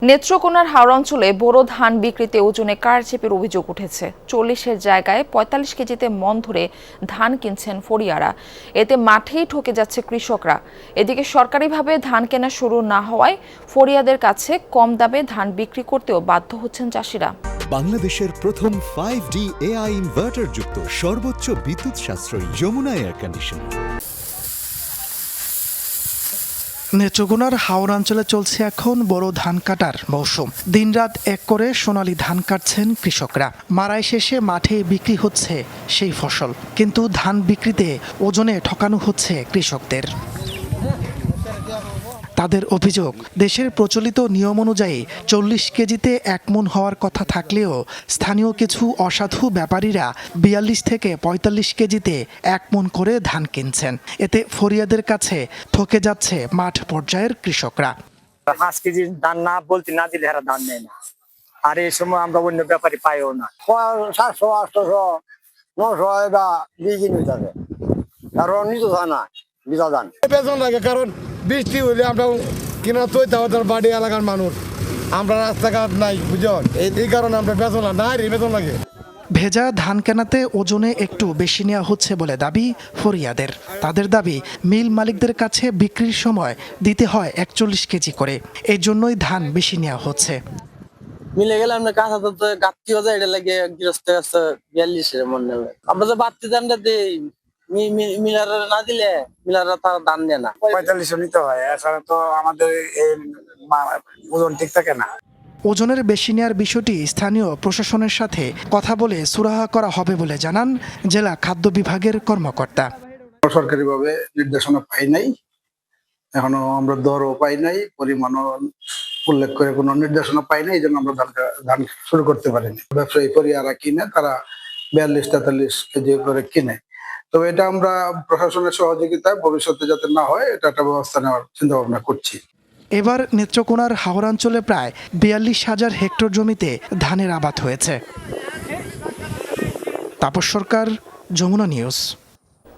নেত্রকোনার হাওড় অঞ্চলে বোরো ধান বিক্রিতে ওজনে কারচেপের অভিযোগ উঠেছে। 40-এর জায়গায় 45 কেজিতে মন ধরে ধান কিনছেন ফরিয়ারা। এতে মাঠেই ঠকে যাচ্ছে কৃষকরা। এদিকে সরকারিভাবে ধান কেনা শুরু না হওয়ায় ফরিয়াদের কাছে কম দামে ধান বিক্রি করতেও বাধ্য হচ্ছেন চাষিরা। বাংলাদেশের প্রথম 5D AI ইনভার্টার যুক্ত সর্বোচ্চ বিদ্যুৎ সাশ্রয়ী যমুনা এয়ার কন্ডিশনার। নেত্রকোনার হাওড় অঞ্চলে চলছে এখন বড় ধান কাটার মৌসুম। দিনরাত এক করে সোনালী ধান কাটছেন কৃষকরা। মাড়াই শেষে মাঠে বিক্রি হচ্ছে সেই ফসল, কিন্তু ধান বিক্রিতে ওজনে ঠকানো হচ্ছে কৃষকদের। তাদের অভিযোগ, দেশের প্রচলিত নিয়ম অনুযায়ী 40 কেজিতে 1 মণ হওয়ার কথা থাকলেও স্থানীয় কিছু অসাধু ব্যাপারীরা 42 থেকে 45 কেজিতে 1 মণ করে ধান কিনছেন। এতে ফরিয়াদের কাছে ঠকে যাচ্ছে মাঠ পর্যায়ের কৃষকরা। 5 কেজি ধান না বলতে না দিলে এরা ধান নেয় না, আর এই সময় আমরা অন্য ব্যাপারী পাইও না। 700, 800, 900 বা বিঘি নিতে হবে, কারণ নিত না বিঘা ধান বেতন লাগে। কারণ বৃষ্টি হইলে আমরা কিনা তৈরি বাড়ি এলাকার মানুষ, আমরা রাস্তাঘাট নাই, বুঝুন, এই কারণে আমরা বেতন বেতন লাগে। ভেজা ধান কেনাতে ওজনে একটু বেশি নেওয়া হচ্ছে বলে দাবি ফরিয়াদের। তাদের দাবি, মিল মালিকদের কাছে বিক্রির সময় দিতে হয় 41 কেজি করে, এই জন্যই ধান বেশি নেওয়া হচ্ছে। মিলে গেলে আমরা কাঁচা তো গাঁতি হয়ে যায়, এটা লাগে গৃহস্থ 42-এর মন নেবে। আমরা তো বাড়তি দামটা দিই, মিলার না দিলে মিলাররা তারা দাম দেয় না। 45 নিতে হয়, এছাড়া তো আমাদের ওজন ঠিক থাকে না। ওজনের বেশি নেওয়ার বিষয়টি স্থানীয় প্রশাসনের সাথে কথা বলে সুরাহা করা হবে বলে জানান জেলা খাদ্য বিভাগের কর্মকর্তা। সরকারিভাবে নির্দেশনা পাই নাই, এখনো আমরা দরও পাই নাই, পরিমাণও উল্লেখ করে কোনো নির্দেশনা পাই নাই, এই জন্য আমরা ধান শুরু করতে পারিনি। ব্যবসায়ী ফরিয়ারা কিনে, তারা 42-43 কেজি করে কিনে। তবে এটা আমরা প্রশাসনের সহযোগিতায় ভবিষ্যতে যাতে না হয়, এটা একটা ব্যবস্থা নেওয়ার চিন্তা ভাবনা করছি। এবার নেত্রকোনার হাওড় অঞ্চলে প্রায় 42,000 হেক্টর জমিতে ধানের আবাদ হয়েছে। তাপস সরকার, যমুনা নিউজ।